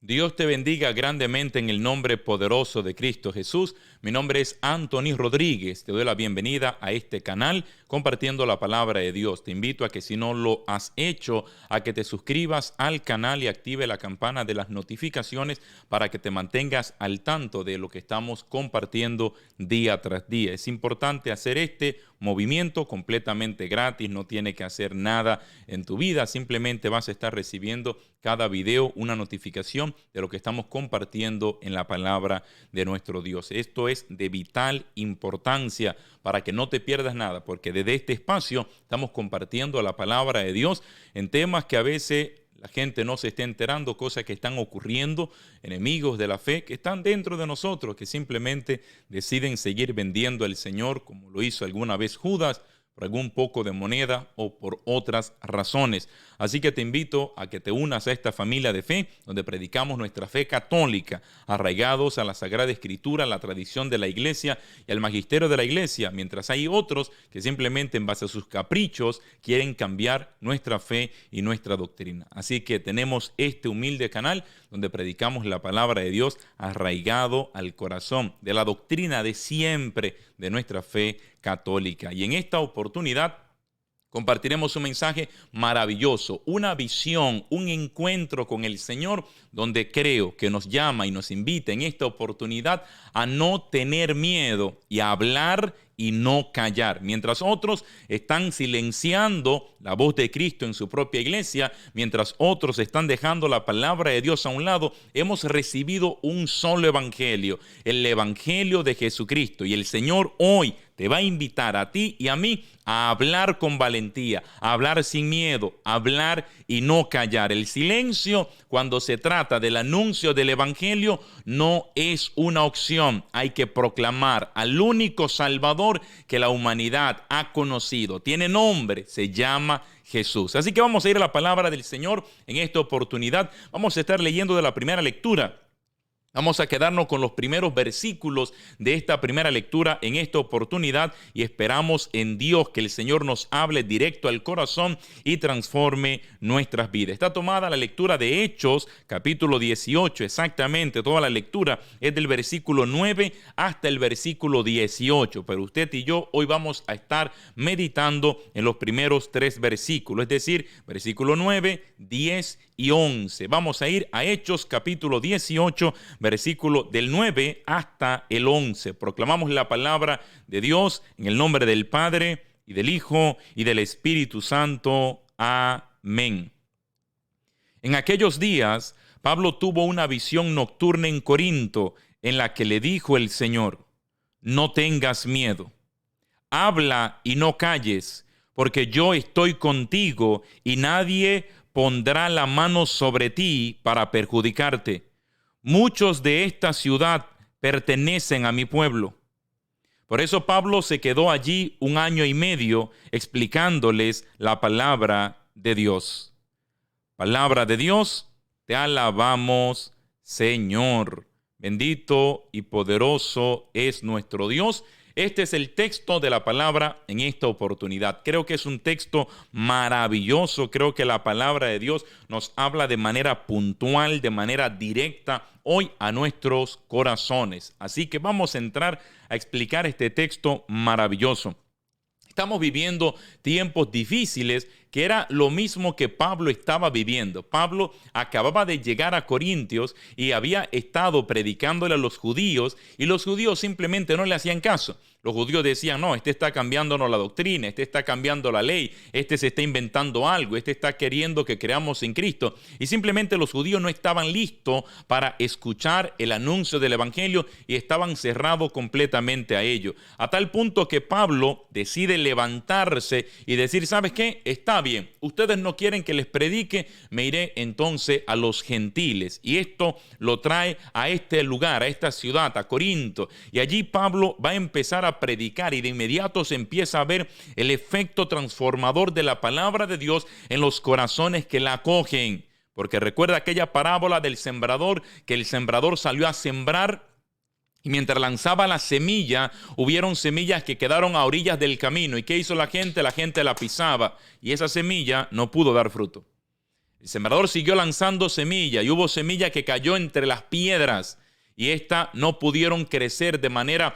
Dios te bendiga grandemente en el nombre poderoso de Cristo Jesús. Mi nombre es Anthony Rodríguez. Te doy la bienvenida a este canal compartiendo la palabra de Dios. Te invito a que si no lo has hecho, a que te suscribas al canal y active la campana de las notificaciones para que te mantengas al tanto de lo que estamos compartiendo día tras día. Es importante hacer este movimiento completamente gratis, no tiene que hacer nada en tu vida, simplemente vas a estar recibiendo cada video una notificación de lo que estamos compartiendo en la palabra de nuestro Dios. Esto es de vital importancia para que no te pierdas nada, porque desde este espacio estamos compartiendo la palabra de Dios en temas que a veces la gente no se está enterando, cosas que están ocurriendo, enemigos de la fe que están dentro de nosotros, que simplemente deciden seguir vendiendo al Señor como lo hizo alguna vez Judas, por algún poco de moneda o por otras razones. Así que te invito a que te unas a esta familia de fe, donde predicamos nuestra fe católica, arraigados a la Sagrada Escritura, a la tradición de la Iglesia y al magisterio de la Iglesia, mientras hay otros que simplemente en base a sus caprichos quieren cambiar nuestra fe y nuestra doctrina. Así que tenemos este humilde canal donde predicamos la palabra de Dios arraigado al corazón de la doctrina de siempre de nuestra fe católica. Y en esta oportunidad compartiremos un mensaje maravilloso, una visión, un encuentro con el Señor, donde creo que nos llama y nos invita en esta oportunidad a no tener miedo y a hablar y no callar. Mientras otros están silenciando la voz de Cristo en su propia iglesia, mientras otros están dejando la palabra de Dios a un lado, hemos recibido un solo evangelio, el evangelio de Jesucristo. Y el Señor hoy te va a invitar a ti y a mí a hablar con valentía, a hablar sin miedo, a hablar y no callar. El silencio, cuando se trata del anuncio del evangelio, no es una opción. Hay que proclamar al único Salvador que la humanidad ha conocido. Tiene nombre, se llama Jesús. Así que vamos a ir a la palabra del Señor en esta oportunidad. Vamos a estar leyendo de la primera lectura. Vamos a quedarnos con los primeros versículos de esta primera lectura en esta oportunidad y esperamos en Dios que el Señor nos hable directo al corazón y transforme nuestras vidas. Está tomada la lectura de Hechos, capítulo 18, exactamente. Toda la lectura es del versículo 9 hasta el versículo 18, pero usted y yo hoy vamos a estar meditando en los primeros tres versículos, es decir, versículo 9, 10 y 11. Vamos a ir a Hechos, capítulo 18, versículo del 9 hasta el 11. Proclamamos la palabra de Dios en el nombre del Padre y del Hijo y del Espíritu Santo. Amén. En aquellos días, Pablo tuvo una visión nocturna en Corinto, en la que le dijo el Señor: no tengas miedo, habla y no calles, porque yo estoy contigo y nadie pondrá la mano sobre ti para perjudicarte. Muchos de esta ciudad pertenecen a mi pueblo. Por eso Pablo se quedó allí 1 año y medio explicándoles la palabra de Dios. Palabra de Dios, te alabamos, Señor. Bendito y poderoso es nuestro Dios. Este es el texto de la palabra en esta oportunidad. Creo que es un texto maravilloso. Creo que la palabra de Dios nos habla de manera puntual, de manera directa hoy a nuestros corazones. Así que vamos a entrar a explicar este texto maravilloso. Estamos viviendo tiempos difíciles, que era lo mismo que Pablo estaba viviendo. Pablo acababa de llegar a Corintios y había estado predicándole a los judíos y los judíos simplemente no le hacían caso. Los judíos decían: no, este está cambiándonos la doctrina, este está cambiando la ley, este se está inventando algo, este está queriendo que creamos en Cristo. Y simplemente los judíos no estaban listos para escuchar el anuncio del evangelio y estaban cerrados completamente a ello. A tal punto que Pablo decide levantarse y decir: ¿sabes qué? Está bien, ustedes no quieren que les predique, me iré entonces a los gentiles. Y esto lo trae a este lugar, a esta ciudad, a Corinto. Y allí Pablo va a empezar a predicar y de inmediato se empieza a ver el efecto transformador de la palabra de Dios en los corazones que la acogen. Porque recuerda aquella parábola del sembrador, que el sembrador salió a sembrar y mientras lanzaba la semilla, hubieron semillas que quedaron a orillas del camino. ¿Y qué hizo la gente? La gente la pisaba y esa semilla no pudo dar fruto. El sembrador siguió lanzando semilla y hubo semilla que cayó entre las piedras y éstas no pudieron crecer de manera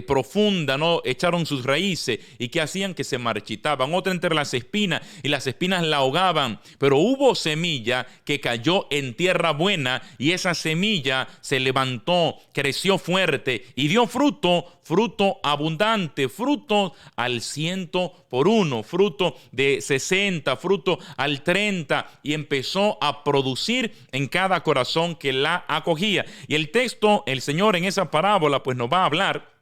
profunda, no echaron sus raíces y que hacían que se marchitaban. Otra entre las espinas y las espinas la ahogaban. Pero hubo semilla que cayó en tierra buena y esa semilla se levantó, creció fuerte y dio fruto, fruto abundante, fruto al 100 por 1, fruto de 60, fruto al 30 y empezó a producir en cada corazón que la acogía. Y el texto, el Señor en esa parábola pues nos va a hablar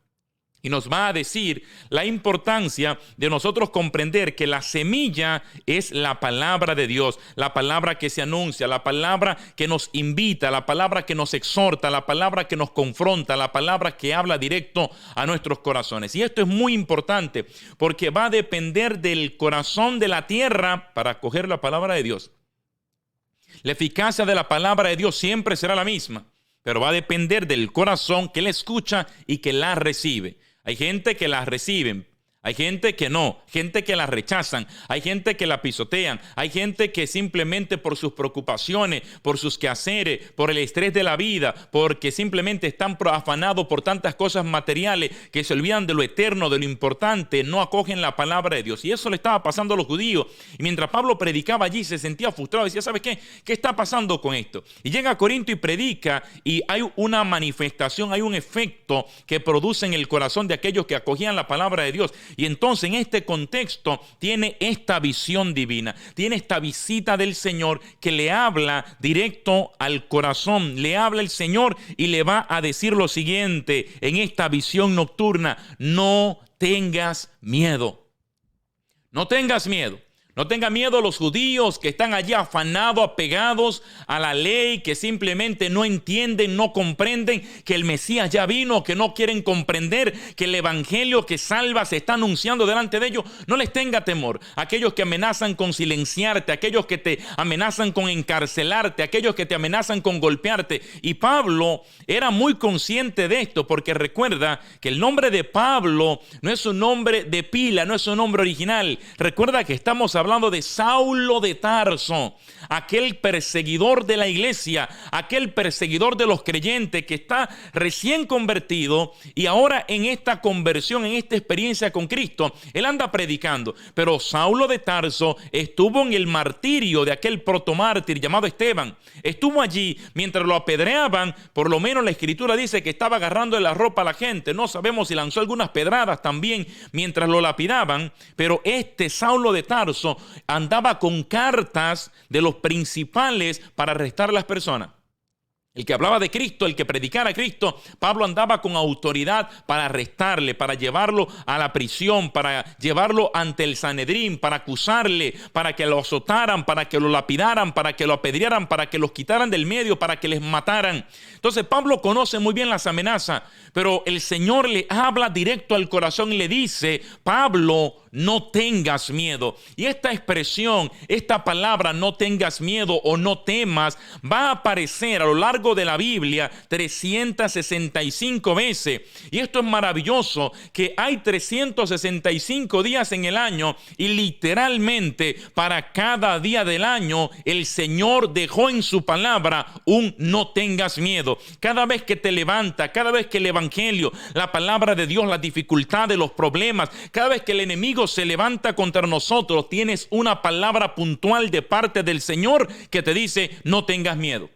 y nos va a decir la importancia de nosotros comprender que la semilla es la palabra de Dios, la palabra que se anuncia, la palabra que nos invita, la palabra que nos exhorta, la palabra que nos confronta, la palabra que habla directo a nuestros corazones. Y esto es muy importante porque va a depender del corazón de la tierra para acoger la palabra de Dios. La eficacia de la palabra de Dios siempre será la misma, pero va a depender del corazón que la escucha y que la recibe. Hay gente que la reciben, hay gente que no, gente que la rechazan, hay gente que la pisotean, hay gente que simplemente por sus preocupaciones, por sus quehaceres, por el estrés de la vida, porque simplemente están afanados por tantas cosas materiales que se olvidan de lo eterno, de lo importante, no acogen la palabra de Dios. Y eso le estaba pasando a los judíos. Y mientras Pablo predicaba allí se sentía frustrado, decía, ¿sabes qué? ¿Qué está pasando con esto? Y llega a Corinto y predica y hay una manifestación, hay un efecto que produce en el corazón de aquellos que acogían la palabra de Dios. Y entonces en este contexto tiene esta visión divina, tiene esta visita del Señor que le habla directo al corazón, le habla el Señor y le va a decir lo siguiente en esta visión nocturna: no tengas miedo, no tengas miedo. No tenga miedo los judíos que están allí afanados, apegados a la ley, que simplemente no entienden, no comprenden que el Mesías ya vino, que no quieren comprender que el evangelio que salva se está anunciando delante de ellos. No les tenga temor. Aquellos que amenazan con silenciarte, aquellos que te amenazan con encarcelarte, aquellos que te amenazan con golpearte. Y Pablo era muy consciente de esto, porque recuerda que el nombre de Pablo no es un nombre de pila, no es un nombre original. Recuerda que estamos hablando de Saulo de Tarso, aquel perseguidor de la iglesia, aquel perseguidor de los creyentes que está recién convertido y ahora en esta conversión, en esta experiencia con Cristo, él anda predicando. Pero Saulo de Tarso estuvo en el martirio de aquel protomártir llamado Esteban. Estuvo allí mientras lo apedreaban. Por lo menos la escritura dice que estaba agarrando la ropa a la gente. No sabemos si lanzó algunas pedradas también mientras lo lapidaban, pero este Saulo de Tarso andaba con cartas de los principales para arrestar a las personas. El que hablaba de Cristo, el que predicara a Cristo, Pablo andaba con autoridad para arrestarle, para llevarlo a la prisión, para llevarlo ante el Sanedrín, para acusarle, para que lo azotaran, para que lo lapidaran, para que lo apedrearan, para que los quitaran del medio, para que les mataran. Entonces Pablo conoce muy bien las amenazas, pero el Señor le habla directo al corazón y le dice: Pablo, no tengas miedo. Y esta expresión, esta palabra, no tengas miedo o no temas, va a aparecer a lo largo de la Biblia 365 veces. Y esto es maravilloso, que hay 365 días en el año y literalmente para cada día del año el Señor dejó en su palabra un no tengas miedo. Cada vez que te levanta, cada vez que el evangelio, la palabra de Dios, las dificultades, los problemas, cada vez que el enemigo se levanta contra nosotros, tienes una palabra puntual de parte del Señor que te dice: no tengas miedo.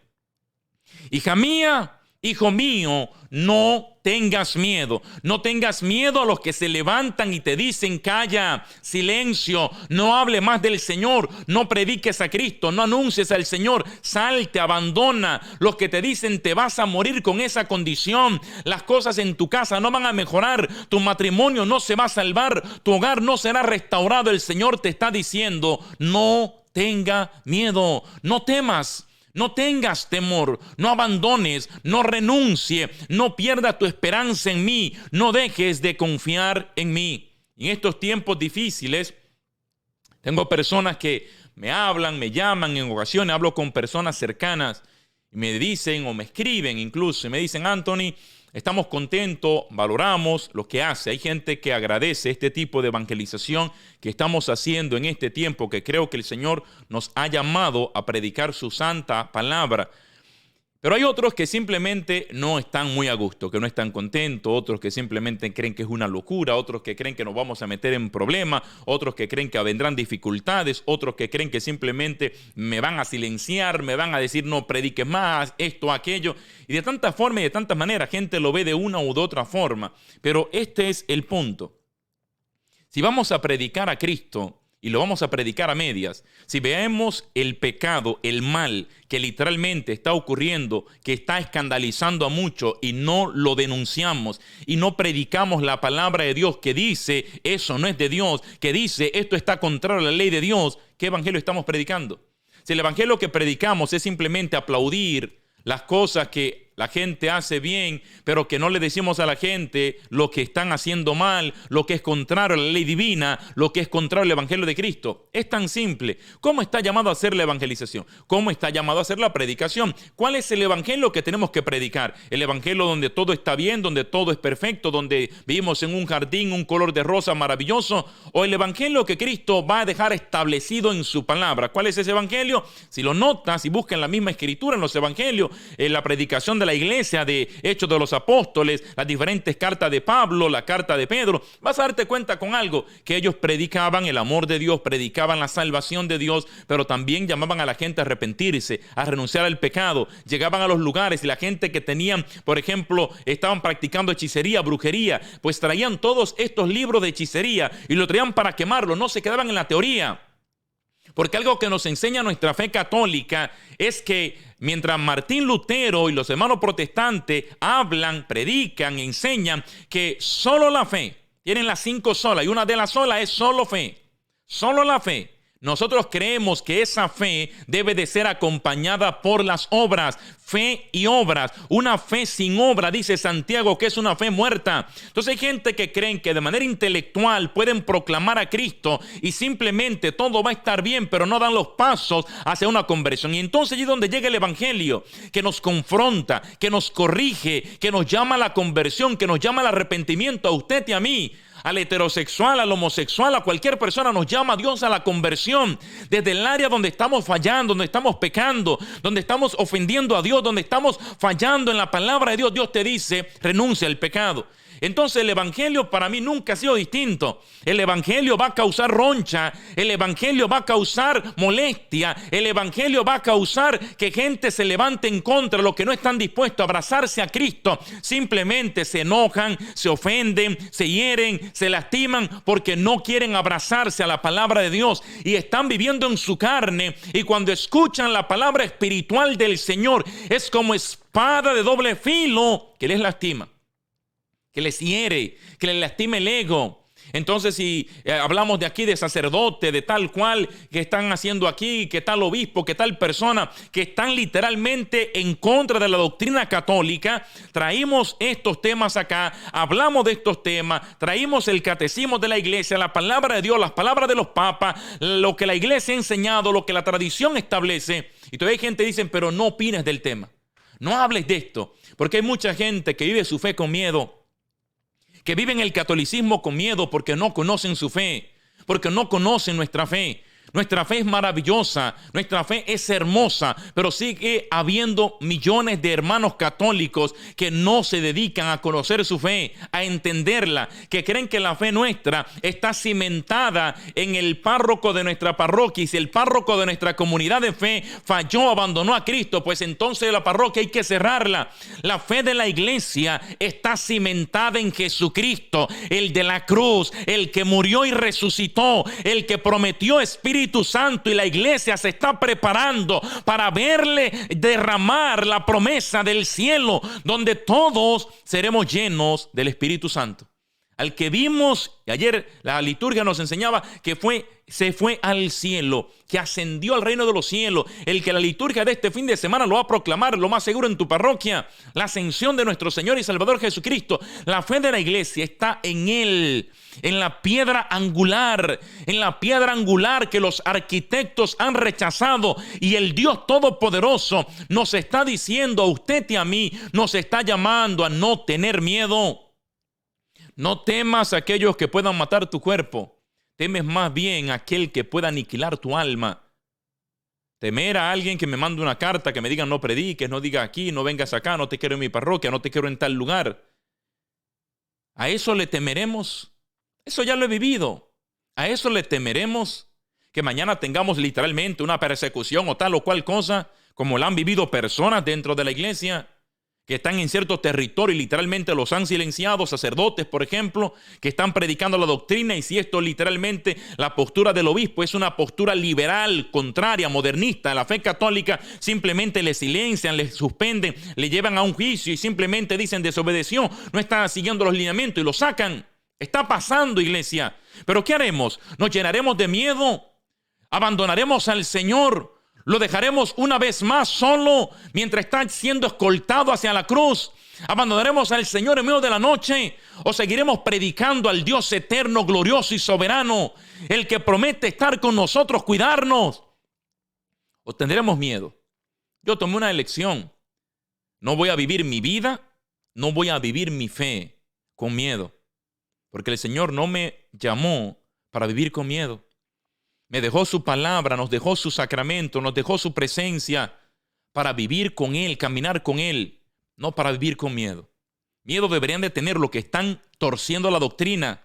Hija mía, hijo mío, no tengas miedo. No tengas miedo a los que se levantan y te dicen: calla, silencio, no hable más del Señor, no prediques a Cristo, no anuncies al Señor, salte, abandona. Los que te dicen: te vas a morir con esa condición, las cosas en tu casa no van a mejorar, tu matrimonio no se va a salvar, tu hogar no será restaurado. El Señor te está diciendo: no tenga miedo, no temas. No tengas temor, no abandones, no renuncie, no pierdas tu esperanza en mí, no dejes de confiar en mí. En estos tiempos difíciles, tengo personas que me hablan, me llaman, en ocasiones hablo con personas cercanas y me dicen o me escriben incluso y me dicen: Anthony, estamos contentos, valoramos lo que hace. Hay gente que agradece este tipo de evangelización que estamos haciendo en este tiempo, que creo que el Señor nos ha llamado a predicar su santa palabra. Pero hay otros que simplemente no están muy a gusto, que no están contentos, otros que simplemente creen que es una locura, otros que creen que nos vamos a meter en problemas, otros que creen que vendrán dificultades, otros que creen que simplemente me van a silenciar, me van a decir no prediques más, esto, aquello. Y de tantas formas y de tantas maneras, gente lo ve de una u de otra forma. Pero este es el punto. Si vamos a predicar a Cristo, y lo vamos a predicar a medias, si vemos el pecado, el mal que literalmente está ocurriendo, que está escandalizando a muchos y no lo denunciamos y no predicamos la palabra de Dios que dice eso no es de Dios, que dice esto está contrario a la ley de Dios, ¿qué evangelio estamos predicando? Si el evangelio que predicamos es simplemente aplaudir las cosas que la gente hace bien, pero que no le decimos a la gente lo que están haciendo mal, lo que es contrario a la ley divina, lo que es contrario al evangelio de Cristo. Es tan simple. ¿Cómo está llamado a hacer la evangelización? ¿Cómo está llamado a hacer la predicación? ¿Cuál es el evangelio que tenemos que predicar? ¿El evangelio donde todo está bien, donde todo es perfecto, donde vivimos en un jardín, un color de rosa maravilloso? ¿O el evangelio que Cristo va a dejar establecido en su palabra? ¿Cuál es ese evangelio? Si lo notas, si buscas la misma escritura en los evangelios, en la predicación de la iglesia, de Hechos de los Apóstoles, las diferentes cartas de Pablo, la carta de Pedro, vas a darte cuenta con algo, que ellos predicaban el amor de Dios, predicaban la salvación de Dios, pero también llamaban a la gente a arrepentirse, a renunciar al pecado. Llegaban a los lugares y la gente que tenían, por ejemplo, estaban practicando hechicería, brujería, pues traían todos estos libros de hechicería y lo traían para quemarlo, no se quedaban en la teoría. Porque algo que nos enseña nuestra fe católica es que mientras Martín Lutero y los hermanos protestantes hablan, predican, enseñan que solo la fe, tienen las 5 solas y una de las solas es solo fe, solo la fe. Nosotros creemos que esa fe debe de ser acompañada por las obras, fe y obras. Una fe sin obra, dice Santiago, que es una fe muerta. Entonces hay gente que creen que de manera intelectual pueden proclamar a Cristo y simplemente todo va a estar bien, pero no dan los pasos hacia una conversión. Y entonces allí es donde llega el evangelio, que nos confronta, que nos corrige, que nos llama a la conversión, que nos llama al arrepentimiento a usted y a mí. Al heterosexual, al homosexual, a cualquier persona nos llama a Dios a la conversión. Desde el área donde estamos fallando, donde estamos pecando, donde estamos ofendiendo a Dios, donde estamos fallando en la palabra de Dios, Dios te dice, renuncia al pecado. Entonces el evangelio para mí nunca ha sido distinto. El evangelio va a causar roncha, el evangelio va a causar molestia, el evangelio va a causar que gente se levante en contra de los que no están dispuestos a abrazarse a Cristo. Simplemente se enojan, se ofenden, se hieren, se lastiman porque no quieren abrazarse a la palabra de Dios y están viviendo en su carne, y cuando escuchan la palabra espiritual del Señor es como espada de doble filo que les lastima, que les hiere, que les lastima el ego. Entonces si hablamos de aquí de sacerdote, de tal cual que están haciendo aquí, que tal obispo, que tal persona, que están literalmente en contra de la doctrina católica, traímos estos temas acá, hablamos de estos temas, traímos el catecismo de la iglesia, la palabra de Dios, las palabras de los papas, lo que la iglesia ha enseñado, lo que la tradición establece, y todavía hay gente que dice, pero no opines del tema, no hables de esto, porque hay mucha gente que vive su fe con miedo, que viven el catolicismo con miedo porque no conocen su fe, porque no conocen nuestra fe. Nuestra fe es maravillosa, nuestra fe es hermosa, pero sigue habiendo millones de hermanos católicos que no se dedican a conocer su fe, a entenderla, que creen que la fe nuestra está cimentada en el párroco de nuestra parroquia, y si el párroco de nuestra comunidad de fe falló, abandonó a Cristo, pues entonces la parroquia hay que cerrarla. La fe de la iglesia está cimentada en Jesucristo, el de la cruz, el que murió y resucitó, el que prometió Espíritu Santo, y la iglesia se está preparando para verle derramar la promesa del cielo, donde todos seremos llenos del Espíritu Santo. al que vimos, y ayer la liturgia nos enseñaba que se fue al cielo, que ascendió al reino de los cielos, el que la liturgia de este fin de semana lo va a proclamar, lo más seguro en tu parroquia, la ascensión de nuestro Señor y Salvador Jesucristo. La fe de la iglesia está en Él, en la piedra angular que los arquitectos han rechazado, y el Dios Todopoderoso nos está diciendo a usted y a mí, nos está llamando a no tener miedo. No temas a aquellos que puedan matar tu cuerpo. Temes más bien a aquel que pueda aniquilar tu alma. Temer a alguien que me mande una carta, que me diga no prediques, no digas aquí, no vengas acá, no te quiero en mi parroquia, no te quiero en tal lugar. ¿A eso le temeremos? Eso ya lo he vivido. ¿A eso le temeremos? Que mañana tengamos literalmente una persecución o tal o cual cosa, como la han vivido personas dentro de la iglesia, que están en cierto territorio y literalmente los han silenciado, sacerdotes, por ejemplo, que están predicando la doctrina, y si esto literalmente, la postura del obispo es una postura liberal, contraria, modernista a la fe católica, simplemente le silencian, le suspenden, le llevan a un juicio y simplemente dicen desobedeció, no está siguiendo los lineamientos y lo sacan. Está pasando, iglesia. ¿Pero qué haremos? ¿Nos llenaremos de miedo? ¿Abandonaremos al Señor? ¿Lo dejaremos una vez más solo mientras está siendo escoltado hacia la cruz? ¿Abandonaremos al Señor en medio de la noche? ¿O seguiremos predicando al Dios eterno, glorioso y soberano, el que promete estar con nosotros, cuidarnos? ¿O tendremos miedo? Yo tomé una elección. No voy a vivir mi vida, no voy a vivir mi fe con miedo, porque el Señor no me llamó para vivir con miedo. Me dejó su palabra, nos dejó su sacramento, nos dejó su presencia para vivir con Él, caminar con Él, no para vivir con miedo. Miedo deberían de tener los que están torciendo la doctrina.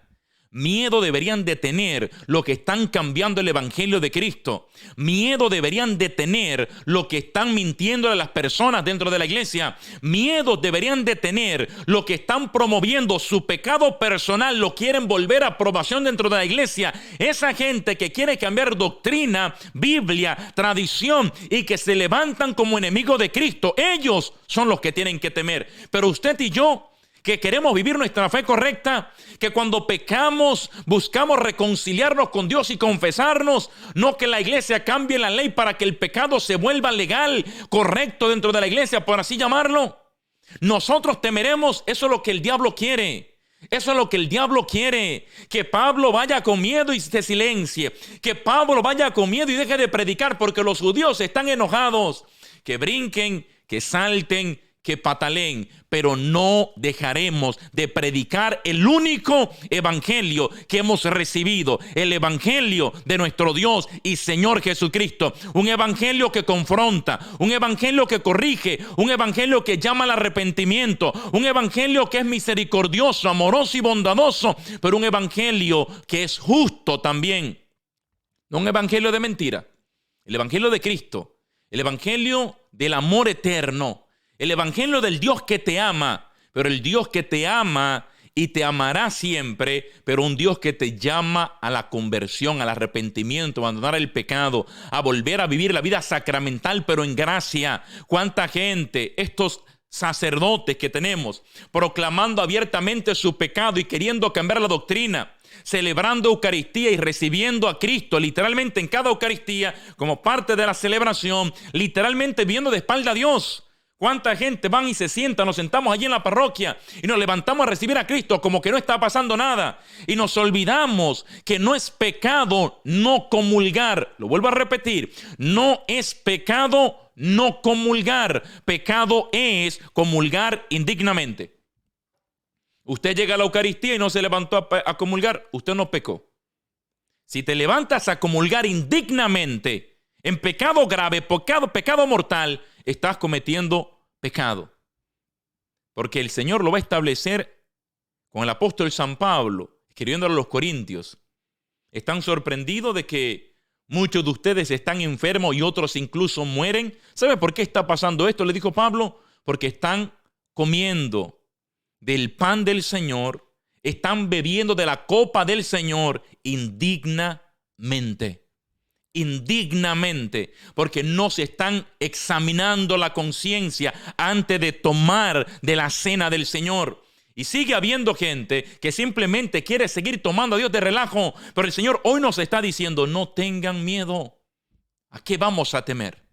Miedo deberían de tener los que están cambiando el evangelio de Cristo. Miedo deberían de tener los que están mintiendo a las personas dentro de la iglesia. Miedo deberían de tener los que están promoviendo su pecado personal, lo quieren volver a aprobación dentro de la iglesia. Esa gente que quiere cambiar doctrina, Biblia, tradición, y que se levantan como enemigos de Cristo, ellos son los que tienen que temer. Pero usted y yo, que queremos vivir nuestra fe correcta, que cuando pecamos buscamos reconciliarnos con Dios y confesarnos, no que la iglesia cambie la ley para que el pecado se vuelva legal, correcto dentro de la iglesia, por así llamarlo. Nosotros temeremos, eso es lo que el diablo quiere. Eso es lo que el diablo quiere, que Pablo vaya con miedo y se silencie, que Pablo vaya con miedo y deje de predicar porque los judíos están enojados, que brinquen, que salten, que pataleen, pero no dejaremos de predicar el único evangelio que hemos recibido, el evangelio de nuestro Dios y Señor Jesucristo, un evangelio que confronta, un evangelio que corrige, un evangelio que llama al arrepentimiento, un evangelio que es misericordioso, amoroso y bondadoso, pero un evangelio que es justo también, no un evangelio de mentira, el evangelio de Cristo, el evangelio del amor eterno, el evangelio del Dios que te ama, pero el Dios que te ama y te amará siempre, pero un Dios que te llama a la conversión, al arrepentimiento, a abandonar el pecado, a volver a vivir la vida sacramental, pero en gracia. ¿Cuánta gente, estos sacerdotes que tenemos, proclamando abiertamente su pecado y queriendo cambiar la doctrina, celebrando Eucaristía y recibiendo a Cristo literalmente en cada Eucaristía como parte de la celebración, literalmente viendo de espalda a Dios? ¿Cuánta gente van y se sientan? Nos sentamos allí en la parroquia y nos levantamos a recibir a Cristo como que no está pasando nada. Y nos olvidamos que no es pecado no comulgar. Lo vuelvo a repetir. No es pecado no comulgar. Pecado es comulgar indignamente. Usted llega a la Eucaristía y no se levantó a comulgar. Usted no pecó. Si te levantas a comulgar indignamente, en pecado grave, pecado mortal, estás cometiendo pecado. Porque el Señor lo va a establecer con el apóstol San Pablo, escribiéndole a los Corintios. Están sorprendidos de que muchos de ustedes están enfermos y otros incluso mueren. ¿Sabe por qué está pasando esto? Le dijo Pablo, porque están comiendo del pan del Señor, están bebiendo de la copa del Señor indignamente. Indignamente, porque no se están examinando la conciencia antes de tomar de la cena del Señor. Y sigue habiendo gente que simplemente quiere seguir tomando a Dios de relajo. Pero el Señor hoy nos está diciendo, no tengan miedo. ¿A qué vamos a temer?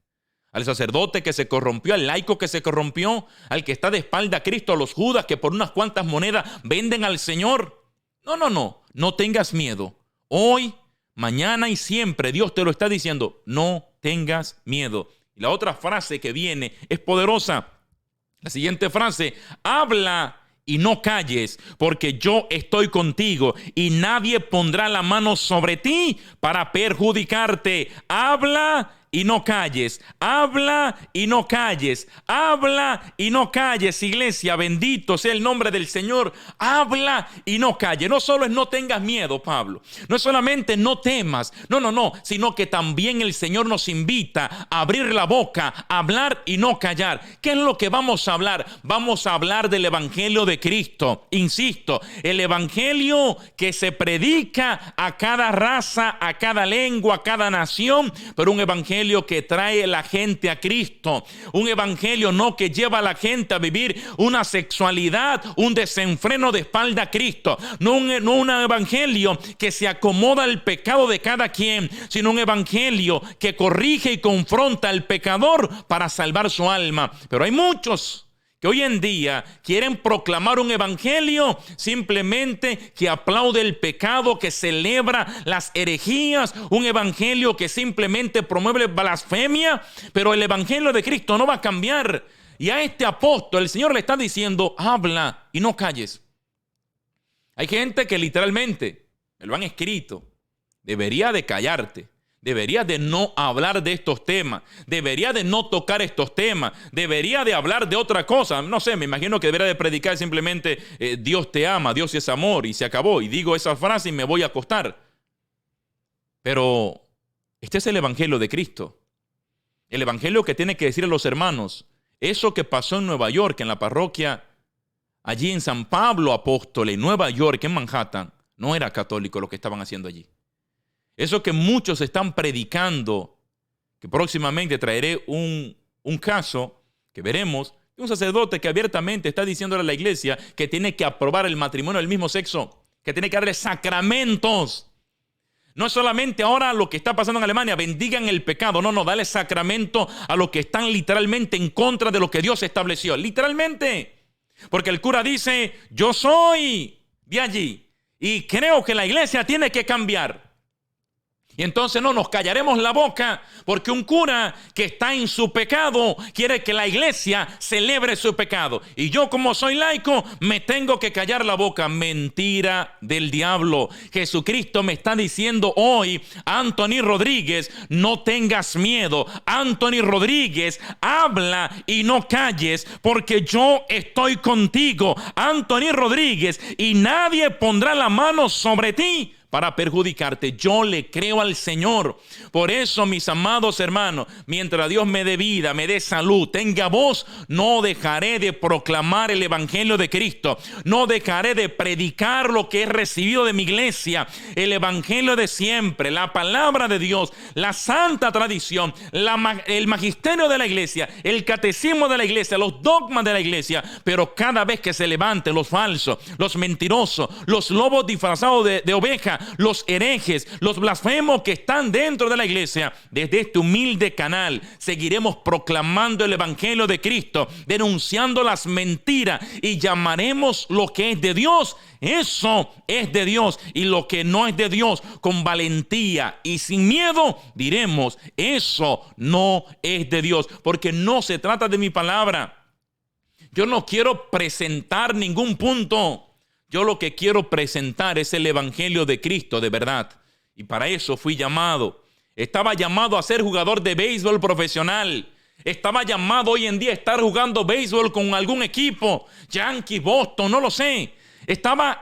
¿Al sacerdote que se corrompió, al laico que se corrompió, al que está de espalda a Cristo, a los judas que por unas cuantas monedas venden al Señor? No tengas miedo. Hoy, mañana y siempre Dios te lo está diciendo, no tengas miedo. Y la otra frase que viene es poderosa. La siguiente frase, habla y no calles, porque yo estoy contigo y nadie pondrá la mano sobre ti para perjudicarte. Habla y no calles, habla y no calles, habla y no calles, iglesia, bendito sea el nombre del Señor. Habla y no calles. No solo es no tengas miedo, Pablo, no es solamente no temas, no, sino que también el Señor nos invita a abrir la boca, a hablar y no callar. ¿Qué es lo que vamos a hablar? Vamos a hablar del Evangelio de Cristo, insisto, el Evangelio que se predica a cada raza, a cada lengua, a cada nación, pero un Evangelio que trae a la gente a Cristo, un evangelio no que lleva a la gente a vivir una sexualidad, un desenfreno de espalda a Cristo, no un evangelio que se acomoda al pecado de cada quien, sino un evangelio que corrige y confronta al pecador para salvar su alma. Pero hay muchos que hoy en día quieren proclamar un evangelio simplemente que aplaude el pecado, que celebra las herejías, un evangelio que simplemente promueve blasfemia, pero el evangelio de Cristo no va a cambiar. Y a este apóstol el Señor le está diciendo, habla y no calles. Hay gente que literalmente, me lo han escrito, debería de callarte. Debería de no hablar de estos temas, debería de no tocar estos temas, debería de hablar de otra cosa. No sé, me imagino que debería de predicar simplemente Dios te ama, Dios es amor y se acabó. Y digo esa frase y me voy a acostar. Pero este es el evangelio de Cristo. El evangelio que tiene que decir a los hermanos. Eso que pasó en Nueva York, en la parroquia, allí en San Pablo Apóstol, en Nueva York, en Manhattan, no era católico lo que estaban haciendo allí. Eso que muchos están predicando, que próximamente traeré un caso que veremos, de un sacerdote que abiertamente está diciéndole a la iglesia que tiene que aprobar el matrimonio del mismo sexo, que tiene que darle sacramentos. No es solamente ahora lo que está pasando en Alemania, bendigan el pecado, no, dale sacramento a los que están literalmente en contra de lo que Dios estableció, literalmente. Porque el cura dice, yo soy de allí y creo que la iglesia tiene que cambiar. Y entonces no nos callaremos la boca porque un cura que está en su pecado quiere que la iglesia celebre su pecado. Y yo, como soy laico, me tengo que callar la boca. Mentira del diablo. Jesucristo me está diciendo hoy, Anthony Rodríguez, no tengas miedo. Anthony Rodríguez, habla y no calles porque yo estoy contigo. Anthony Rodríguez, y nadie pondrá la mano sobre ti para perjudicarte. Yo le creo al Señor. Por eso, mis amados hermanos, mientras Dios me dé vida, me dé salud, tenga voz, no dejaré de proclamar el evangelio de Cristo. No dejaré de predicar lo que he recibido de mi iglesia, el evangelio de siempre, la palabra de Dios, la santa tradición, el magisterio de la iglesia, el catecismo de la iglesia, los dogmas de la iglesia. Pero cada vez que se levanten los falsos, los mentirosos, los lobos disfrazados de oveja, los herejes, los blasfemos que están dentro de la iglesia, desde este humilde canal seguiremos proclamando el evangelio de Cristo, denunciando las mentiras, y llamaremos lo que es de Dios, eso es de Dios, y lo que no es de Dios, con valentía y sin miedo diremos, eso no es de Dios, porque no se trata de mi palabra. Yo no quiero presentar ningún punto. Yo lo que quiero presentar es el evangelio de Cristo de verdad. Y para eso fui llamado. Estaba llamado a ser jugador de béisbol profesional. Estaba llamado hoy en día a estar jugando béisbol con algún equipo. Yankees, Boston, no lo sé.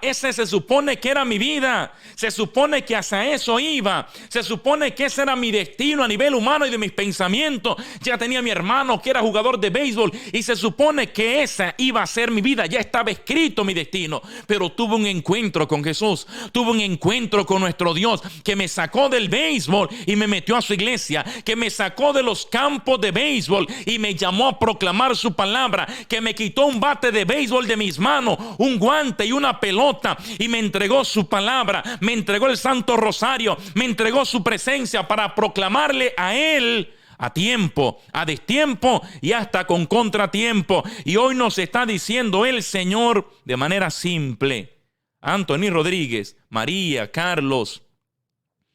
Ese se supone que era mi vida. Se supone que hacia eso iba. Se supone que ese era mi destino a nivel humano y de mis pensamientos. Ya tenía a mi hermano que era jugador de béisbol y se supone que esa iba a ser mi vida. Ya estaba escrito mi destino. Pero tuve un encuentro con Jesús. Tuve un encuentro con nuestro Dios que me sacó del béisbol y me metió a su iglesia. Que me sacó de los campos de béisbol y me llamó a proclamar su palabra. Que me quitó un bate de béisbol de mis manos, un guante y una pelota, y me entregó su palabra, me entregó el Santo Rosario, me entregó su presencia para proclamarle a Él a tiempo, a destiempo y hasta con contratiempo. Y hoy nos está diciendo el Señor de manera simple: Anthony Rodríguez, María, Carlos,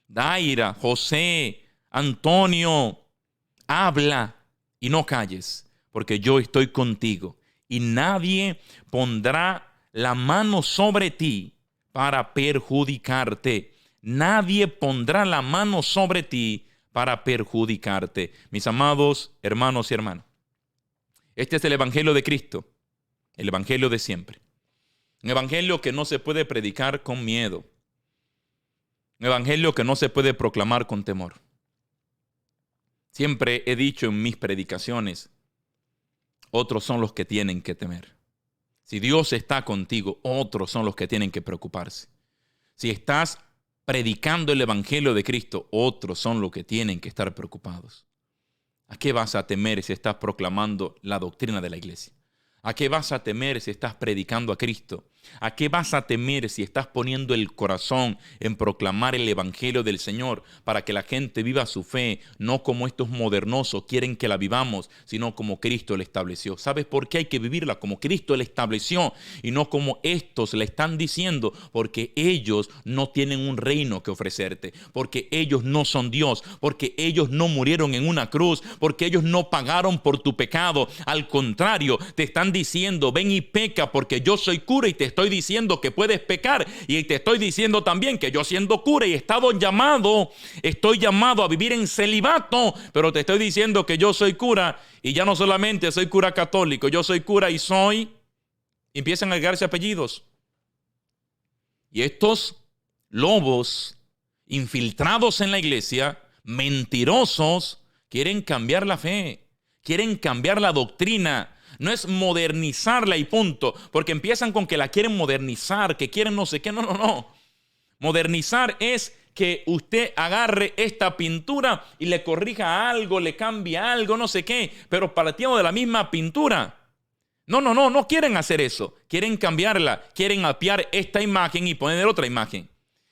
Daira, José, Antonio, habla y no calles, porque yo estoy contigo y nadie pondrá la mano sobre ti para perjudicarte. Nadie pondrá la mano sobre ti para perjudicarte. Mis amados hermanos y hermanas, este es el Evangelio de Cristo, el Evangelio de siempre. Un Evangelio que no se puede predicar con miedo. Un Evangelio que no se puede proclamar con temor. Siempre he dicho en mis predicaciones: otros son los que tienen que temer. Si Dios está contigo, otros son los que tienen que preocuparse. Si estás predicando el Evangelio de Cristo, otros son los que tienen que estar preocupados. ¿A qué vas a temer si estás proclamando la doctrina de la iglesia? ¿A qué vas a temer si estás predicando a Cristo? ¿A qué vas a temer si estás poniendo el corazón en proclamar el Evangelio del Señor para que la gente viva su fe, no como estos modernosos quieren que la vivamos, sino como Cristo la estableció? ¿Sabes por qué hay que vivirla como Cristo la estableció y no como estos le están diciendo? Porque ellos no tienen un reino que ofrecerte, porque ellos no son Dios, porque ellos no murieron en una cruz, porque ellos no pagaron por tu pecado. Al contrario, te están diciendo: ven y peca porque yo soy cura y te estoy diciendo que puedes pecar, y te estoy diciendo también que yo, siendo cura y estoy llamado a vivir en celibato, pero te estoy diciendo que yo soy cura, y ya no solamente soy cura católico, yo soy cura y empiezan a agregarse apellidos. Y estos lobos infiltrados en la iglesia, mentirosos, quieren cambiar la fe, quieren cambiar la doctrina. No es modernizarla y punto, porque empiezan con que la quieren modernizar, que quieren no sé qué. No. Modernizar es que usted agarre esta pintura y le corrija algo, le cambie algo, no sé qué, pero partiendo de la misma pintura. No quieren hacer eso. Quieren cambiarla, quieren apiar esta imagen y poner otra imagen.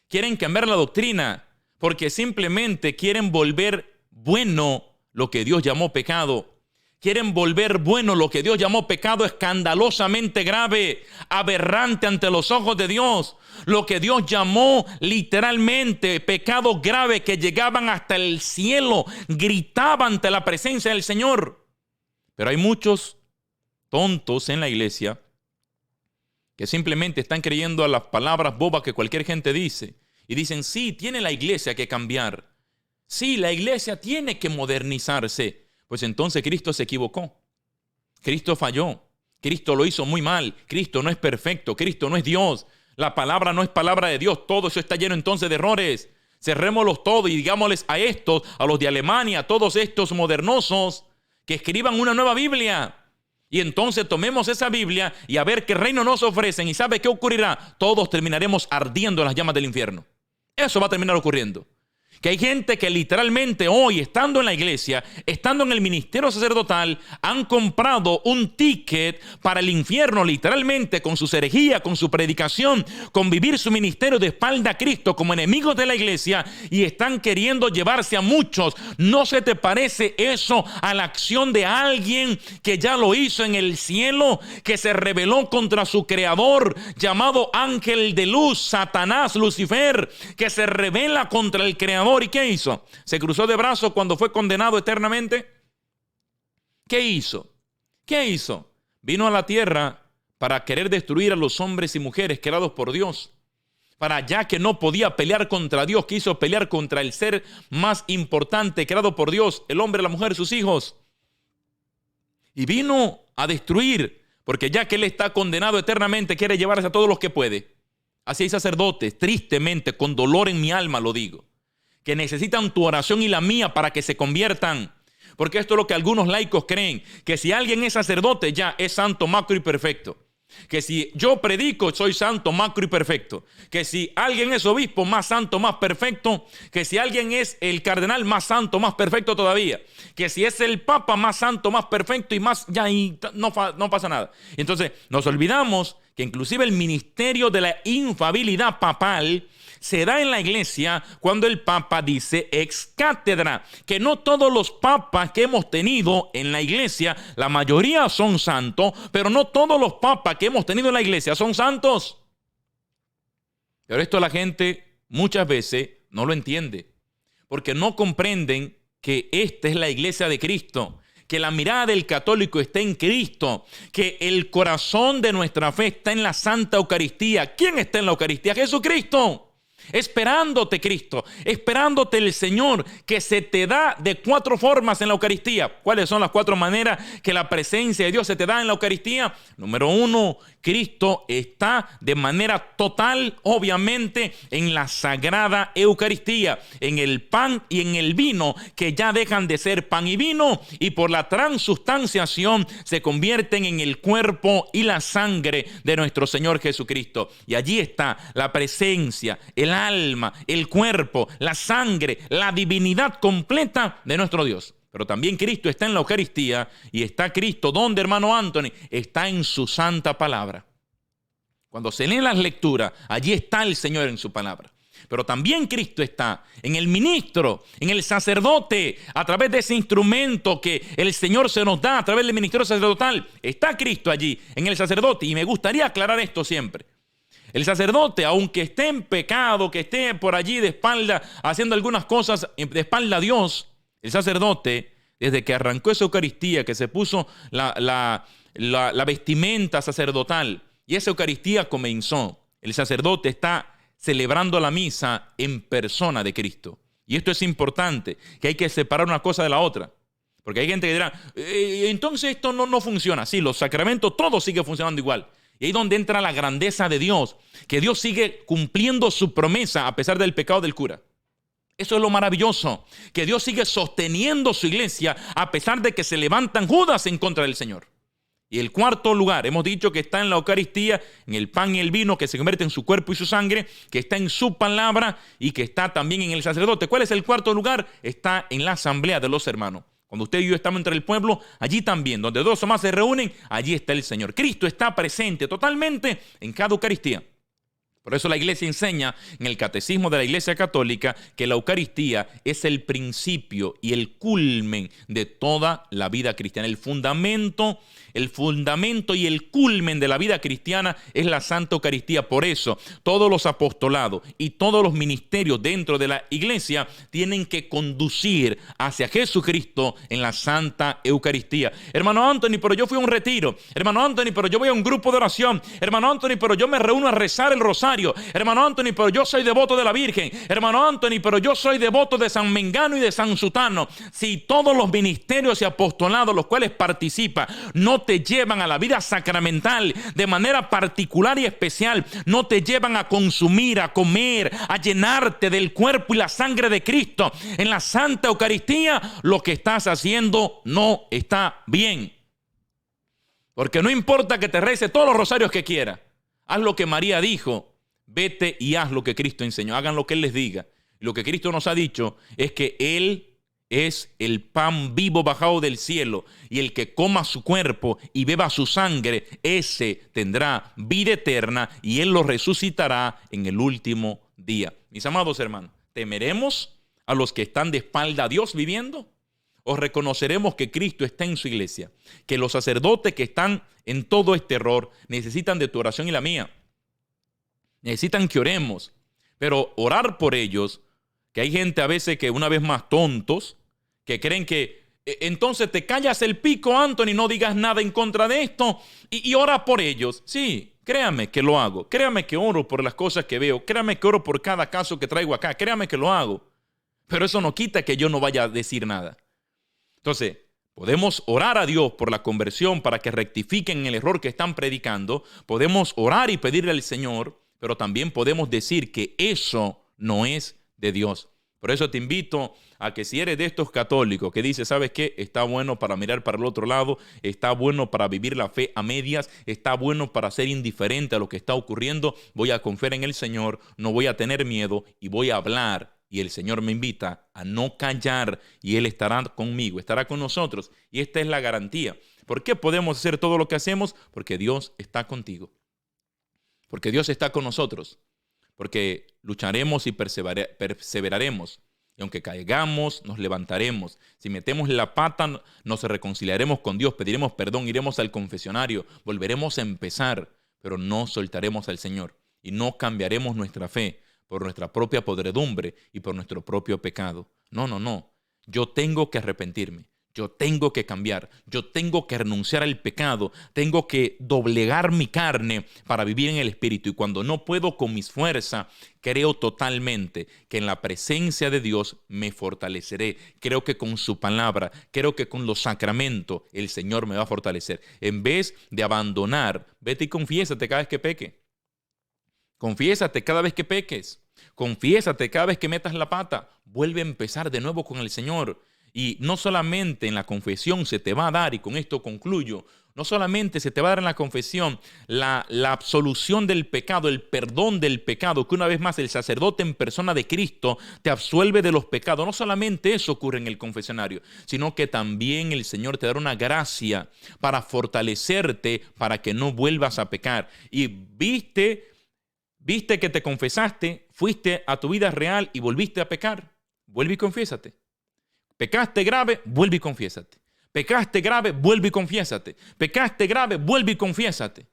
Quieren cambiar la doctrina porque simplemente quieren volver bueno lo que Dios llamó pecado. Quieren volver bueno lo que Dios llamó pecado escandalosamente grave, aberrante ante los ojos de Dios. Lo que Dios llamó literalmente pecado grave, que llegaban hasta el cielo, gritaban ante la presencia del Señor. Pero hay muchos tontos en la iglesia que simplemente están creyendo a las palabras bobas que cualquier gente dice. Y dicen: sí, tiene la iglesia que cambiar. Sí, la iglesia tiene que modernizarse. Pues entonces Cristo se equivocó. Cristo falló. Cristo lo hizo muy mal. Cristo no es perfecto. Cristo no es Dios. La palabra no es palabra de Dios. Todo eso está lleno entonces de errores. Cerrémoslos todos y digámosles a estos, a los de Alemania, a todos estos modernosos, que escriban una nueva Biblia. Y entonces tomemos esa Biblia y a ver qué reino nos ofrecen. ¿Y sabe qué ocurrirá? Todos terminaremos ardiendo en las llamas del infierno. Eso va a terminar ocurriendo. Que hay gente que literalmente hoy, estando en la iglesia, estando en el ministerio sacerdotal, han comprado un ticket para el infierno, literalmente, con su herejía, con su predicación, con vivir su ministerio de espalda a Cristo como enemigos de la iglesia, y están queriendo llevarse a muchos. ¿No se te parece eso a la acción de alguien que ya lo hizo en el cielo, que se rebeló contra su creador, llamado ángel de luz, Satanás, Lucifer, que se rebela contra el creador? ¿Y qué hizo? ¿Se cruzó de brazos cuando fue condenado eternamente? ¿Qué hizo? Vino a la tierra para querer destruir a los hombres y mujeres creados por Dios. Para ya que no podía pelear contra Dios, quiso pelear contra el ser más importante creado por Dios, el hombre, la mujer, sus hijos. Y vino a destruir porque ya que él está condenado eternamente, quiere llevarse a todos los que puede. Así hay sacerdotes, tristemente, con dolor en mi alma lo digo, que necesitan tu oración y la mía para que se conviertan. Porque esto es lo que algunos laicos creen, que si alguien es sacerdote ya es santo, macro y perfecto. Que si yo predico soy santo, macro y perfecto. Que si alguien es obispo, más santo, más perfecto. Que si alguien es el cardenal, más santo, más perfecto todavía. Que si es el papa, más santo, más perfecto y más, ya y no pasa nada. Entonces nos olvidamos que inclusive el ministerio de la infalibilidad papal se da en la iglesia cuando el papa dice ex cátedra, que no todos los papas que hemos tenido en la iglesia, la mayoría son santos, pero no todos los papas que hemos tenido en la iglesia son santos. Pero esto la gente muchas veces no lo entiende, porque no comprenden que esta es la iglesia de Cristo, que la mirada del católico está en Cristo, que el corazón de nuestra fe está en la Santa Eucaristía. ¿Quién está en la Eucaristía? Jesucristo. Esperándote Cristo, esperándote el Señor, que se te da de 4 formas en la Eucaristía. ¿Cuáles son las 4 maneras que la presencia de Dios se te da en la Eucaristía? Número 1, Cristo está de manera total, obviamente, en la Sagrada Eucaristía, en el pan y en el vino, que ya dejan de ser pan y vino, y por la transustanciación se convierten en el cuerpo y la sangre de nuestro Señor Jesucristo. Y allí está la presencia, el alma, el cuerpo, la sangre, la divinidad completa de nuestro Dios. Pero también Cristo está en la Eucaristía. Y está Cristo, ¿dónde, hermano Anthony? Está en su santa palabra. Cuando se leen las lecturas, allí está el Señor en su palabra. Pero también Cristo está en el ministro, en el sacerdote, a través de ese instrumento que el Señor se nos da a través del ministerio sacerdotal. Está Cristo allí, en el sacerdote. Y me gustaría aclarar esto siempre. El sacerdote, aunque esté en pecado, que esté por allí de espalda, haciendo algunas cosas de espalda a Dios, el sacerdote, desde que arrancó esa Eucaristía, que se puso la vestimenta sacerdotal, y esa Eucaristía comenzó, el sacerdote está celebrando la misa en persona de Cristo. Y esto es importante, que hay que separar una cosa de la otra. Porque hay gente que dirá, entonces esto no funciona. Sí, los sacramentos, todo sigue funcionando igual. Y ahí es donde entra la grandeza de Dios, que Dios sigue cumpliendo su promesa a pesar del pecado del cura. Eso es lo maravilloso, que Dios sigue sosteniendo su iglesia a pesar de que se levantan Judas en contra del Señor. Y el cuarto lugar, hemos dicho que está en la Eucaristía, en el pan y el vino, que se convierte en su cuerpo y su sangre, que está en su palabra y que está también en el sacerdote. ¿Cuál es el cuarto lugar? Está en la asamblea de los hermanos. Cuando usted y yo estamos entre el pueblo, allí también, donde 2 o más se reúnen, allí está el Señor. Cristo está presente totalmente en cada Eucaristía. Por eso la iglesia enseña en el catecismo de la Iglesia Católica que la Eucaristía es el principio y el culmen de toda la vida cristiana. El fundamento y el culmen de la vida cristiana es la Santa Eucaristía. Por eso todos los apostolados y todos los ministerios dentro de la iglesia tienen que conducir hacia Jesucristo en la Santa Eucaristía. Hermano Anthony, pero yo fui a un retiro. Hermano Anthony, pero yo voy a un grupo de oración. Hermano Anthony, pero yo me reúno a rezar el rosario. Hermano Anthony, pero yo soy devoto de la Virgen. Hermano Anthony, pero yo soy devoto de San Mengano y de San Sutano. Si todos los ministerios y apostolados los cuales participa no te llevan a la vida sacramental de manera particular y especial, no te llevan a consumir, a comer, a llenarte del cuerpo y la sangre de Cristo en la Santa Eucaristía, lo que estás haciendo no está bien. Porque no importa que te rece todos los rosarios que quieras, haz lo que María dijo. Vete y haz lo que Cristo enseñó. Hagan lo que Él les diga. Lo que Cristo nos ha dicho es que Él es el pan vivo bajado del cielo, y el que coma su cuerpo y beba su sangre, ese tendrá vida eterna y Él lo resucitará en el último día. Mis amados hermanos, ¿temeremos a los que están de espalda a Dios viviendo? ¿O reconoceremos que Cristo está en su iglesia? Que los sacerdotes que están en todo este error necesitan de tu oración y la mía. Necesitan que oremos, pero orar por ellos, que hay gente a veces que una vez más tontos, que creen que entonces te callas el pico, Anthony, no digas nada en contra de esto y ora por ellos. Sí, créame que lo hago, créame que oro por las cosas que veo, créame que oro por cada caso que traigo acá, créame que lo hago, pero eso no quita que yo no vaya a decir nada. Entonces, Podemos orar a Dios por la conversión para que rectifiquen el error que están predicando. Podemos orar y pedirle al Señor, pero también podemos decir que eso no es de Dios. Por eso te invito a que si eres de estos católicos que dice, ¿sabes qué? Está bueno para mirar para el otro lado, está bueno para vivir la fe a medias, está bueno para ser indiferente a lo que está ocurriendo, voy a confiar en el Señor, no voy a tener miedo y voy a hablar. Y el Señor me invita a no callar y Él estará conmigo, estará con nosotros. Y esta es la garantía. ¿Por qué podemos hacer todo lo que hacemos? Porque Dios está contigo. Porque Dios está con nosotros. Porque lucharemos y perseveraremos. Y aunque caigamos, nos levantaremos. Si metemos la pata, nos reconciliaremos con Dios, pediremos perdón, iremos al confesionario, volveremos a empezar, pero no soltaremos al Señor y no cambiaremos nuestra fe por nuestra propia podredumbre y por nuestro propio pecado. No, no, no. Yo tengo que arrepentirme. Yo tengo que cambiar, yo tengo que renunciar al pecado, tengo que doblegar mi carne para vivir en el Espíritu. Y cuando no puedo con mis fuerzas, creo totalmente que en la presencia de Dios me fortaleceré. Creo que con su palabra, creo que con los sacramentos el Señor me va a fortalecer. En vez de abandonar, vete y confiésate cada vez que peque. Confiésate cada vez que peques. Confiésate cada vez que metas la pata. Vuelve a empezar de nuevo con el Señor. Y no solamente en la confesión se te va a dar, y con esto concluyo, no solamente se te va a dar en la confesión la absolución del pecado, el perdón del pecado, que una vez más el sacerdote en persona de Cristo te absuelve de los pecados. No solamente eso ocurre en el confesionario, sino que también el Señor te dará una gracia para fortalecerte para que no vuelvas a pecar. Y viste que te confesaste, fuiste a tu vida real y volviste a pecar. Vuelve y confiésate. Pecaste grave, vuelve y confiésate. Pecaste grave, vuelve y confiésate. Pecaste grave, vuelve y confiésate.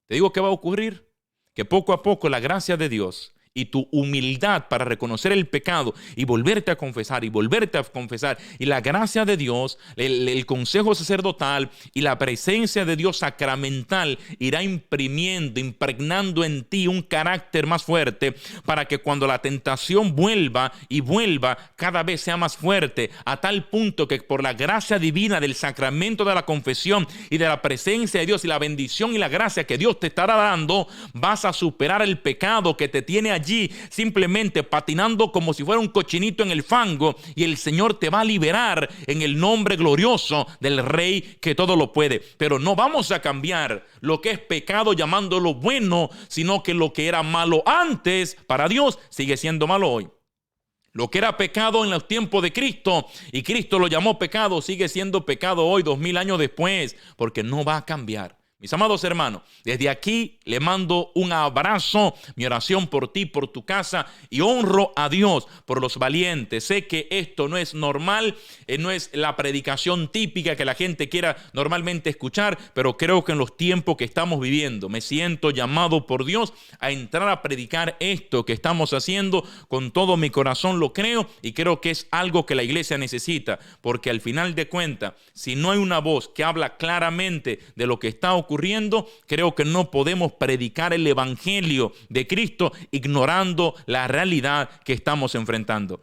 Te digo que va a ocurrir, que poco a poco la gracia de Dios y tu humildad para reconocer el pecado y volverte a confesar y la gracia de Dios, el consejo sacerdotal y la presencia de Dios sacramental irá impregnando en ti un carácter más fuerte para que cuando la tentación vuelva, cada vez sea más fuerte, a tal punto que por la gracia divina del sacramento de la confesión y de la presencia de Dios y la bendición y la gracia que Dios te estará dando, vas a superar el pecado que te tiene allí simplemente patinando como si fuera un cochinito en el fango, y el Señor te va a liberar en el nombre glorioso del Rey que todo lo puede. Pero no vamos a cambiar lo que es pecado llamándolo bueno, sino que lo que era malo antes para Dios sigue siendo malo hoy. Lo que era pecado en los tiempos de Cristo y Cristo lo llamó pecado, sigue siendo pecado hoy, 2000 años después, porque no va a cambiar. Mis amados hermanos, desde aquí le mando un abrazo, mi oración por ti, por tu casa, y honro a Dios por los valientes. Sé que esto no es normal, no es la predicación típica que la gente quiera normalmente escuchar, pero creo que en los tiempos que estamos viviendo me siento llamado por Dios a entrar a predicar esto que estamos haciendo. Con todo mi corazón lo creo y creo que es algo que la iglesia necesita, porque al final de cuentas, si no hay una voz que habla claramente de lo que está ocurriendo, creo que no podemos predicar el evangelio de Cristo ignorando la realidad que estamos enfrentando.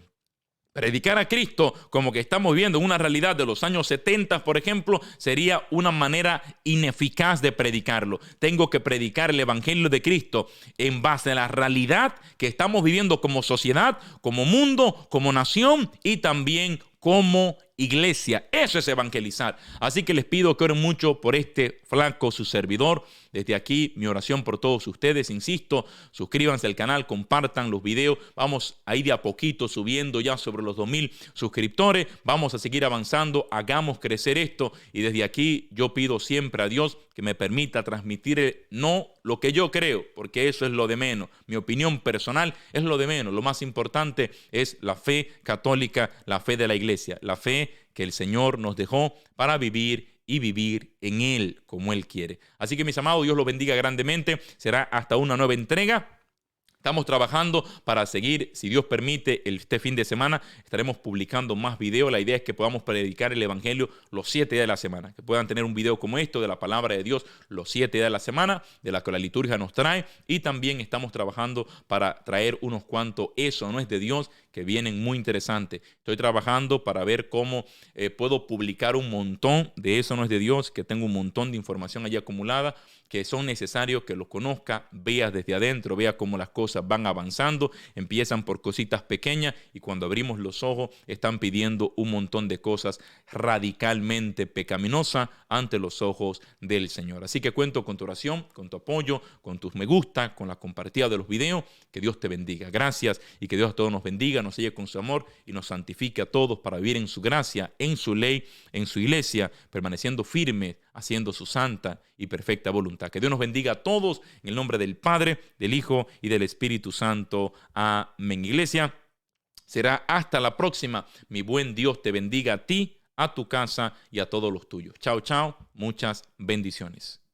Predicar a Cristo como que estamos viviendo una realidad de los años 70, por ejemplo, sería una manera ineficaz de predicarlo. Tengo que predicar el evangelio de Cristo en base a la realidad que estamos viviendo como sociedad, como mundo, como nación y también como iglesia. Eso es evangelizar. Así que les pido que oren mucho por este flaco, su servidor. Desde aquí, mi oración por todos ustedes. Insisto, suscríbanse al canal, compartan los videos. Vamos a ir de a poquito subiendo ya sobre los 2000 suscriptores. Vamos a seguir avanzando. Hagamos crecer esto. Y desde aquí, yo pido siempre a Dios que me permita transmitir no lo que yo creo, porque eso es lo de menos. Mi opinión personal es lo de menos. Lo más importante es la fe católica, la fe de la iglesia, la fe que el Señor nos dejó para vivir y vivir en Él como Él quiere. Así que, mis amados, Dios los bendiga grandemente. Será hasta una nueva entrega. Estamos trabajando para seguir, si Dios permite, este fin de semana estaremos publicando más videos. La idea es que podamos predicar el evangelio los 7 días de la semana, que puedan tener un video como esto de la palabra de Dios los 7 días de la semana, de la que la liturgia nos trae, y también estamos trabajando para traer unos cuantos Eso no es de Dios, que vienen muy interesantes. Estoy trabajando para ver cómo puedo publicar un montón de Eso No Es de Dios, que tengo un montón de información allí acumulada, que son necesarios que lo conozca, veas desde adentro, vea cómo las cosas van avanzando, empiezan por cositas pequeñas y cuando abrimos los ojos están pidiendo un montón de cosas radicalmente pecaminosas ante los ojos del Señor. Así que cuento con tu oración, con tu apoyo, con tus me gusta, con la compartida de los videos. Que Dios te bendiga. Gracias y que Dios a todos nos bendiga, nos selle con su amor y nos santifique a todos para vivir en su gracia, en su ley, en su iglesia, permaneciendo firmes, haciendo su santa y perfecta voluntad. Que Dios nos bendiga a todos en el nombre del Padre, del Hijo y del Espíritu Santo. Amén. Iglesia, será hasta la próxima. Mi buen Dios te bendiga a ti, a tu casa y a todos los tuyos. Chao, chao. Muchas bendiciones.